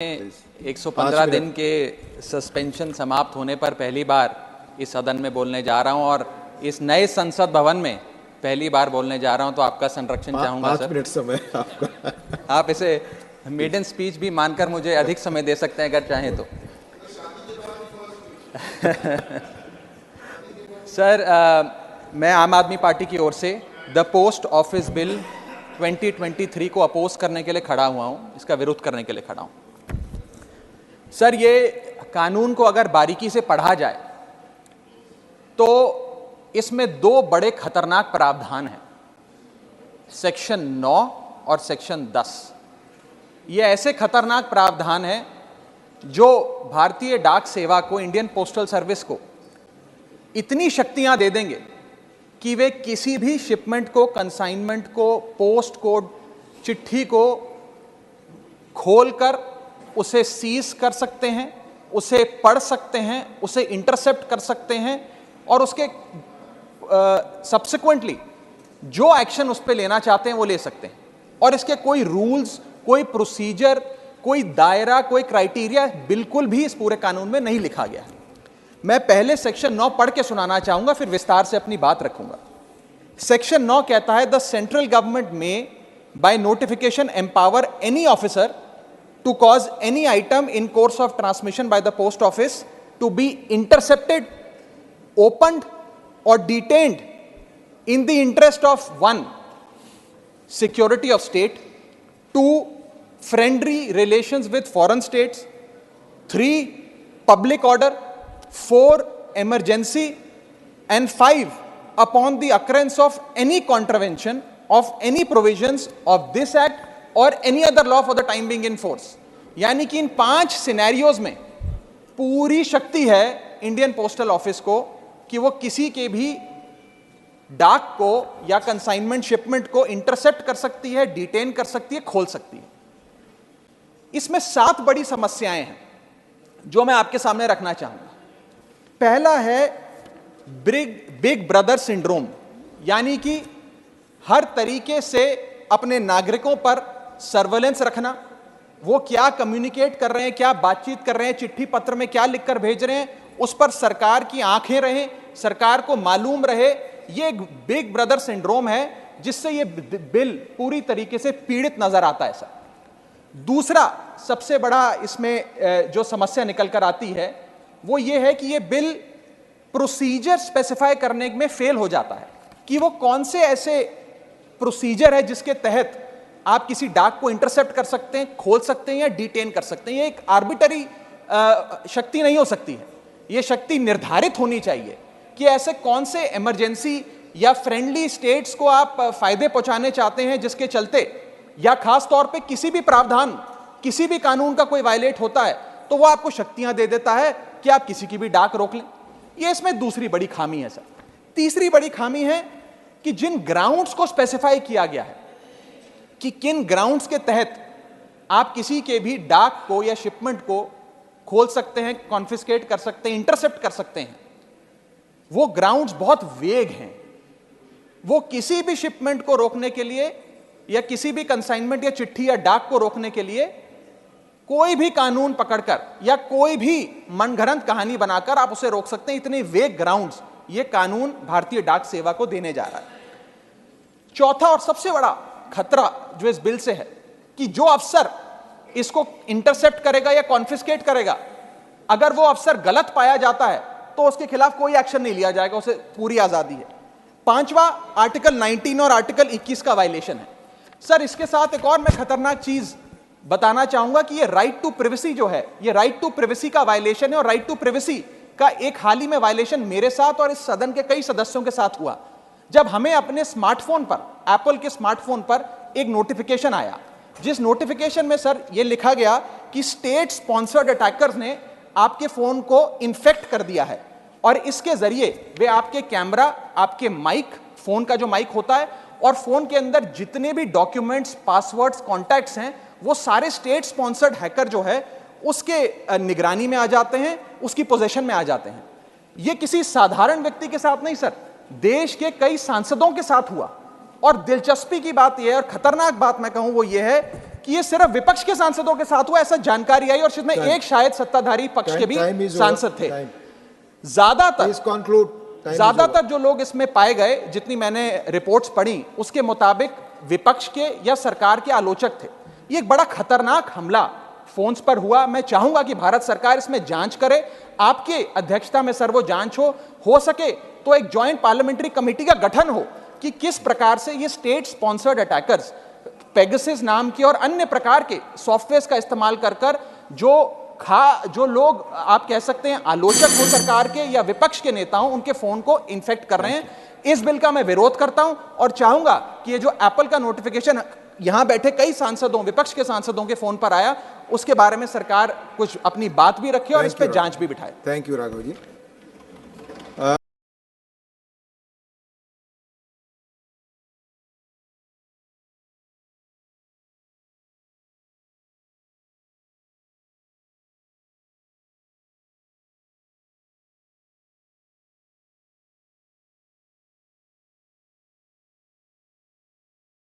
115 दिन के सस्पेंशन समाप्त होने पर पहली बार इस सदन में बोलने जा रहा हूं और इस नए संसद भवन में पहली बार बोलने जा रहा हूं, तो आपका संरक्षण चाहूंगा सर। 5 मिनट समय आपका। आप इसे मेडन स्पीच भी मानकर मुझे अधिक समय दे सकते हैं अगर चाहें तो। सर, मैं आम आदमी पार्टी की ओर से द पोस्ट ऑफिस बिल 2023 को अपोज करने के लिए खड़ा हुआ हूं, इसका विरोध करने के लिए खड़ा हूं। सर, ये कानून को अगर बारीकी से पढ़ा जाए तो इसमें दो बड़े खतरनाक प्रावधान हैं, सेक्शन 9 और सेक्शन 10। ये ऐसे खतरनाक प्रावधान हैं जो भारतीय डाक सेवा को, इंडियन पोस्टल सर्विस को इतनी शक्तियां दे देंगे कि वे किसी भी शिपमेंट को, कंसाइनमेंट को, पोस्ट को, चिट्ठी को खोलकर उसे सीज कर सकते हैं, उसे पढ़ सकते हैं, उसे इंटरसेप्ट कर सकते हैं और उसके सब्सिक्वेंटली जो एक्शन उस पर लेना चाहते हैं वो ले सकते हैं। और इसके कोई रूल्स, कोई प्रोसीजर, कोई दायरा, कोई क्राइटेरिया बिल्कुल भी इस पूरे कानून में नहीं लिखा गया है। मैं पहले सेक्शन 9 पढ़ के सुनाना चाहूंगा, फिर विस्तार से अपनी बात रखूंगा। सेक्शन 9 कहता है, द सेंट्रल गवर्नमेंट में by notification empower any officer to cause any item in course of transmission by the post office to be intercepted, opened or detained in the interest of 1. security of state, 2. friendly relations with foreign states, 3. public order, 4. emergency, and 5. upon the occurrence of any contravention of any provisions of this act और any other law for the time being in force. यानी कि इन 5 scenarios में पूरी शक्ति है Indian postal office को कि वो किसी के भी डाक को या कंसाइनमेंट शिपमेंट को इंटरसेप्ट कर सकती है, डिटेन कर सकती है, खोल सकती है। इसमें 7 बड़ी समस्याएं हैं जो मैं आपके सामने रखना चाहूंगा। पहला है बिग ब्रदर सिंड्रोम, यानी कि हर तरीके से अपने नागरिकों पर सर्वेलेंस रखना, वो क्या कम्युनिकेट कर रहे हैं, क्या बातचीत कर रहे हैं, चिट्ठी पत्र में क्या लिखकर भेज रहे हैं, उस पर सरकार की आंखें रहें, सरकार को मालूम रहे। ये एक बिग ब्रदर सिंड्रोम है जिससे ये बिल पूरी तरीके से पीड़ित नजर आता है सर। दूसरा सबसे बड़ा इसमें जो समस्या निकल कर आती है वो ये है कि ये बिल प्रोसीजर स्पेसिफाई करने में फेल हो जाता है कि वो कौन से ऐसे प्रोसीजर है जिसके तहत आप किसी डाक को इंटरसेप्ट कर सकते हैं, खोल सकते हैं या डिटेन कर सकते हैं। ये एक आर्बिटरी शक्ति नहीं हो सकती है, ये शक्ति निर्धारित होनी चाहिए कि ऐसे कौन से इमरजेंसी या फ्रेंडली स्टेट्स को आप फायदे पहुंचाने चाहते हैं जिसके चलते, या खास तौर पे किसी भी प्रावधान, किसी भी कानून का कोई वायलेट होता है तो वो आपको शक्तियां दे देता है कि आप किसी की भी डाक रोक लें। ये इसमें दूसरी बड़ी खामी है सर। तीसरी बड़ी खामी है कि जिन ग्राउंड्स को स्पेसिफाई किया गया है कि किन ग्राउंड्स के तहत आप किसी के भी डाक को या शिपमेंट को खोल सकते हैं, कॉन्फिस्केट कर सकते हैं, इंटरसेप्ट कर सकते हैं, वो ग्राउंड्स बहुत वेग हैं। वो किसी भी शिपमेंट को रोकने के लिए या किसी भी कंसाइनमेंट या चिट्ठी या डाक को रोकने के लिए कोई भी कानून पकड़कर या कोई भी मनगढ़ंत कहानी बनाकर आप उसे रोक सकते हैं। इतने वेग ग्राउंड्स ये कानून भारतीय डाक सेवा को देने जा रहा है। चौथा और सबसे बड़ा खतरा जो इस बिल से है कि जो अफसर इसको इंटरसेप्ट करेगा या कॉन्फिस्केट करेगा, अगर वो अफसर गलत पाया जाता है तो उसके खिलाफ कोई एक्शन नहीं लिया जाएगा, उसे पूरी आजादी है। 5वां आर्टिकल 19 और आर्टिकल 21 का वायलेशन है सर। इसके साथ एक और मैं खतरनाक चीज बताना चाहूंगा कि ये राइट टू प्रिवेसी जो है, ये राइट टू प्रिवेसी का वायलेशन है। और राइट टू प्रिवेसी का एक हाल ही में वायलेशन मेरे साथ और इस सदन के कई सदस्यों के साथ हुआ, जब हमें अपने स्मार्टफोन पर, एप्पल के स्मार्टफोन पर एक नोटिफिकेशन आया, जिस नोटिफिकेशन में सर ये लिखा गया कि स्टेट स्पॉन्सर्ड अटैकर्स ने आपके फोन को इन्फेक्ट कर दिया है और इसके जरिए वे आपके कैमरा, आपके माइक, फोन का जो माइक होता है और फोन के अंदर जितने भी डॉक्यूमेंट्स, पासवर्ड्स, कॉन्टैक्ट्स हैं, वो सारे स्टेट स्पॉन्सर्ड हैकर जो है उसके निगरानी में आ जाते हैं, उसकी पोजीशन में आ जाते हैं। ये किसी साधारण व्यक्ति के साथ नहीं सर, देश के कई सांसदों के साथ हुआ। और दिलचस्पी की बात यह है और खतरनाक बात मैं कहूं वो ये है कि ये सिर्फ विपक्ष के सांसदों के साथ हुआ, ऐसा जानकारी आई और इसमें एक शायद सत्ताधारी पक्ष के भी सांसद थे। ज्यादातर जो लोग इसमें पाए गए, जितनी मैंने रिपोर्ट्स पढ़ी, उसके मुताबिक विपक्ष के या सरकार के आलोचक थे। ये एक बड़ा खतरनाक हमला फोन्स पर हुआ। मैं चाहूंगा कि भारत सरकार इसमें जांच करे, आपके अध्यक्षता में सर वो जांच हो सके तो एक ज्वाइंट पार्लियामेंट्री कमेटी का गठन हो कि किस प्रकार से ये स्टेट स्पॉन्सर्ड अटैकर्स पेगासस नाम के और अन्य प्रकार के सॉफ्टवेयर का इस्तेमाल कर जो लोग आप कह सकते हैं आलोचक हो सरकार के या विपक्ष के नेता हो, उनके फोन को इन्फेक्ट कर रहे हैं। इस बिल का मैं विरोध करता हूं और चाहूंगा कि ये जो एप्पल का नोटिफिकेशन यहां बैठे कई सांसदों, विपक्ष के सांसदों के फोन पर आया, उसके बारे में सरकार कुछ अपनी बात भी रखे और इस पर जांच भी बिठाए। Thank you Raghav ji.